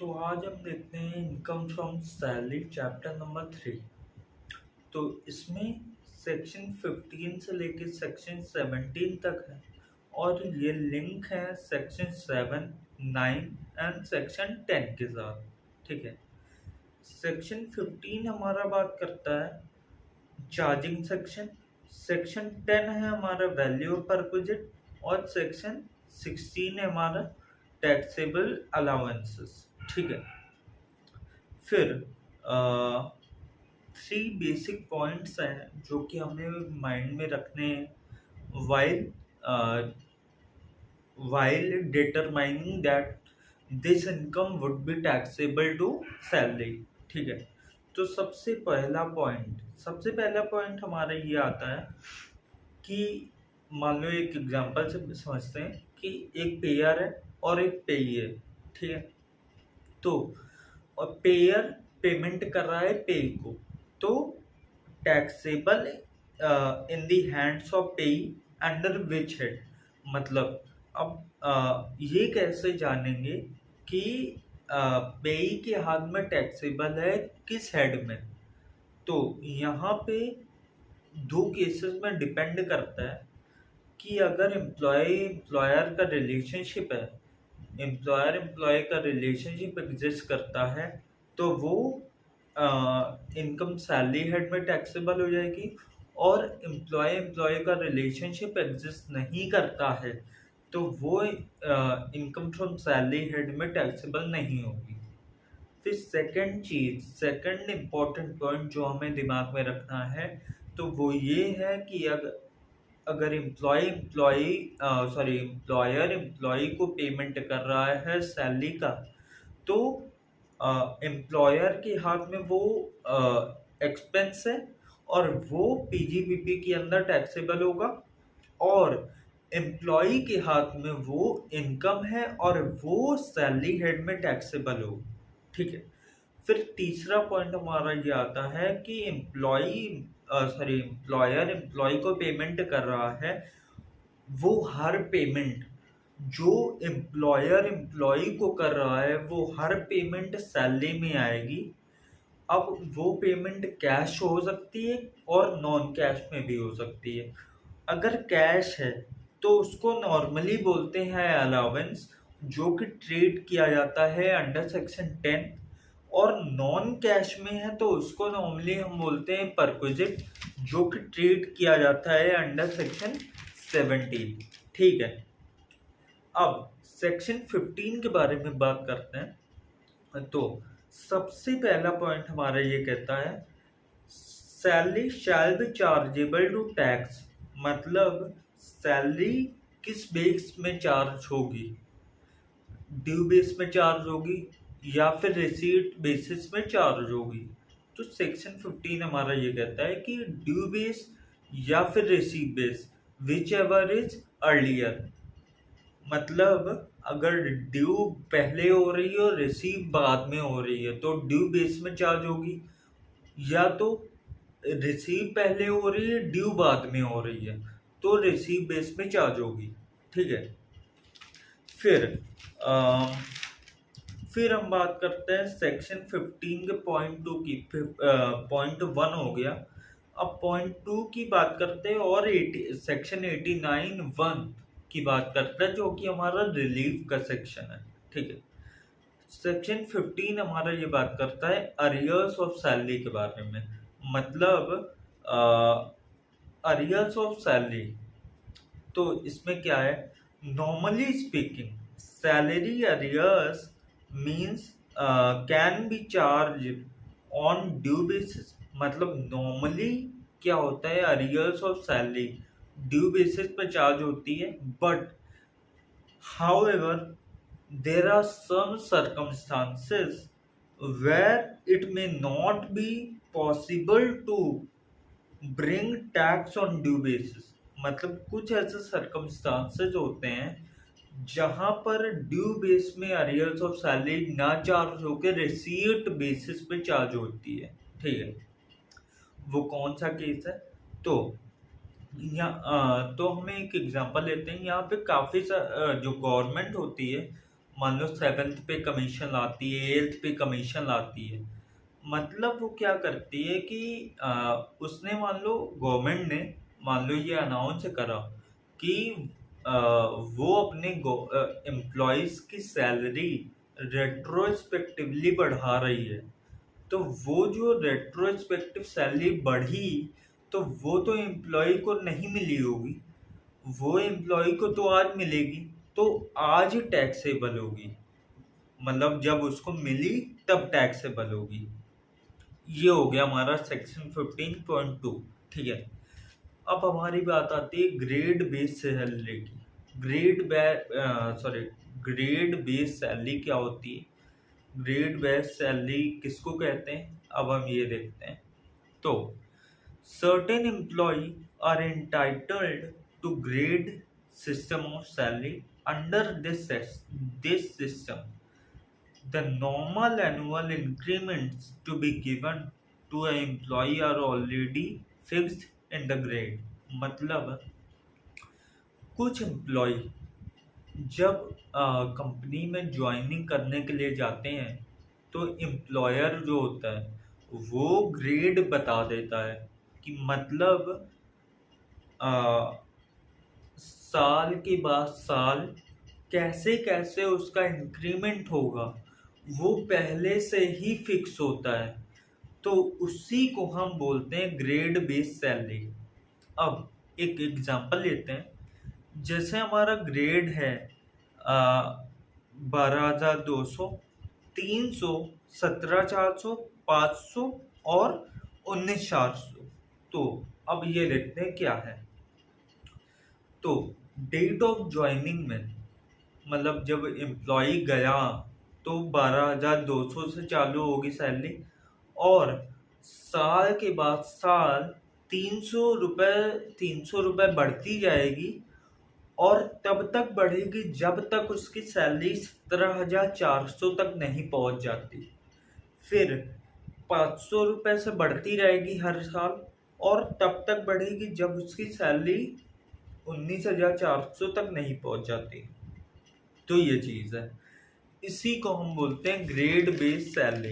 तो आज हम देखते हैं income from salary chapter number 3। तो इसमें सेक्शन 15 से लेकर सेक्शन 17 तक है और ये लिंक है सेक्शन 7, 9 एंड सेक्शन 10 के साथ। ठीक है। सेक्शन 15 हमारा बात करता है चार्जिंग सेक्शन। सेक्शन 10 है हमारा वैल्यू ऑफ परक्विजिट और सेक्शन 16 है हमारा टैक्सेबल अलाउंसेस। ठीक है। फिर थ्री बेसिक पॉइंट्स हैं जो कि हमें माइंड में रखने हैं while determining that this income would be taxable to salary। ठीक है। तो सबसे पहला पॉइंट हमारा ये आता है कि मान लो एक एग्जांपल से समझते हैं कि एक पेयर है और एक पेई है। ठीक है। तो और पेयर पेमेंट कर रहा है पे को, तो taxable in the hands of पे अंडर विच हेड। मतलब अब ये कैसे जानेंगे कि पे के हाथ में टैक्सेबल है किस हेड में। तो यहाँ पे दो केसेस में डिपेंड करता है कि अगर एम्प्लॉयर का रिलेशनशिप है, एम्प्लॉयर एम्प्लॉय का रिलेशनशिप एग्जिस्ट करता है, तो वो इनकम सैलरी हेड में टैक्सेबल हो जाएगी। और एम्प्लॉय का रिलेशनशिप एग्जिस्ट नहीं करता है तो वो इनकम फ्रॉम सैलरी हेड में टैक्सेबल नहीं होगी। फिर सेकंड इम्पॉर्टेंट पॉइंट जो हमें दिमाग में रखना है तो वो ये है कि अगर एम्प्लॉयर एम्प्लॉय को पेमेंट कर रहा है सैलरी का, तो एम्प्लॉयर के हाथ में वो एक्सपेंस है और वो पीजीबीपी के अंदर टैक्सेबल होगा, और एम्प्लॉय के हाथ में वो इनकम है और वो सैलरी हेड में टैक्सेबल हो। ठीक है। फिर तीसरा पॉइंट हमारा ये आता है कि एम्प्लॉयर एम्प्लॉय को पेमेंट कर रहा है, वो हर पेमेंट जो एम्प्लॉयर एम्प्लॉय को कर रहा है वो हर पेमेंट सैलरी में आएगी। अब वो पेमेंट कैश हो सकती है और नॉन कैश में भी हो सकती है। अगर कैश है तो उसको नॉर्मली बोलते हैं अलाउंस, जो कि ट्रीट किया जाता है अंडर सेक्शन 10, और नॉन कैश में है तो उसको नॉर्मली हम बोलते हैं परक्विजिट, जो कि ट्रीट किया जाता है अंडर सेक्शन 17। ठीक है। अब सेक्शन 15 के बारे में बात करते हैं। तो सबसे पहला पॉइंट हमारा ये कहता है salary shall be chargeable to tax. मतलब सैलरी किस बेस में चार्ज होगी, ड्यू बेस में चार्ज होगी या फिर रिसीट बेसिस में चार्ज होगी। तो सेक्शन 15 हमारा ये कहता है कि ड्यू बेस या फिर receipt base, which ever is earlier. मतलब अगर ड्यू पहले हो रही है और रिसीव बाद में हो रही है तो ड्यू बेस में चार्ज होगी, या तो रिसीव पहले हो रही है ड्यू बाद में हो रही है तो रिसीव बेस में चार्ज होगी। ठीक है। फिर हम बात करते हैं सेक्शन 15 के पॉइंट 2 की। पॉइंट 1 हो गया। अब पॉइंट 2 की बात करते हैं और सेक्शन 89(1) की बात करते हैं, जो कि हमारा रिलीफ का सेक्शन है। ठीक है। सेक्शन 15 हमारा ये बात करता है अरियर्स ऑफ सैलरी के बारे में। मतलब अरियर्स ऑफ सैलरी, तो इसमें क्या है, normally speaking salary arrears means can be charge on due basis. मतलब नॉर्मली क्या होता है, arrears of salary due basis पे चार्ज होती है, but however there are some circumstances where it may not be possible to bring tax on due basis। मतलब कुछ ऐसे सर्कमस्टांसेस होते हैं जहां पर ड्यू बेस में अरियर्स ऑफ सैलरी ना चार्ज होकर रिसीट बेसिस पे चार्ज होती है। ठीक है। वो कौन सा केस है, तो तो हमें एक एग्जांपल लेते हैं। यहाँ पे काफ़ी जो गवर्नमेंट होती है मान लो 7th पे कमीशन लाती है, 8th पे कमीशन लाती है। मतलब वो क्या करती है कि उसने मान लो गवर्नमेंट ने मान लो ये अनाउंस करा कि वो अपने एम्प्लॉयज की सैलरी रेट्रोस्पेक्टिवली बढ़ा रही है। तो वो जो रेट्रोस्पेक्टिव सैलरी बढ़ी, तो वो तो एम्प्लॉय को नहीं मिली होगी, वो एम्प्लॉय को तो आज मिलेगी, तो आज ही टैक्सेबल होगी। मतलब जब उसको मिली तब टैक्सेबल होगी। ये हो गया हमारा सेक्शन 15.2। ठीक है, अब हमारी बात आती है ग्रेड बेस सैलरी की। ग्रेड बेस सैलरी क्या होती है, ग्रेड बेस सैलरी किसको कहते हैं, अब हम ये देखते हैं। तो certain employee are entitled to grade system of salary under this system. The normal annual increments to be given to an employee are already fixed in the grade. मतलब कुछ एम्प्लॉय जब कंपनी में ज्वाइनिंग करने के लिए जाते हैं तो एम्प्लॉयर जो होता है वो ग्रेड बता देता है कि मतलब साल के बाद साल कैसे कैसे उसका इंक्रीमेंट होगा वो पहले से ही फिक्स होता है। तो उसी को हम बोलते हैं ग्रेड बेस सैलरी। अब एक एग्जांपल लेते हैं, जैसे हमारा ग्रेड है 12,200, 300, 17,400, 500 और 19,400। तो अब ये देखते हैं क्या है। तो डेट ऑफ ज्वाइनिंग में मतलब जब एम्प्लॉय गया तो 12,200 से चालू होगी सैलरी, और साल के बाद साल 300 रुपये बढ़ती जाएगी, और तब तक बढ़ेगी जब तक उसकी सैलरी 17,400 तक नहीं पहुंच जाती। फिर 500 रुपये से बढ़ती रहेगी हर साल, और तब तक बढ़ेगी जब उसकी सैलरी 19,400 तक नहीं पहुंच जाती। तो ये चीज़ है, इसी को हम बोलते हैं ग्रेड बेस्ड सैलरी।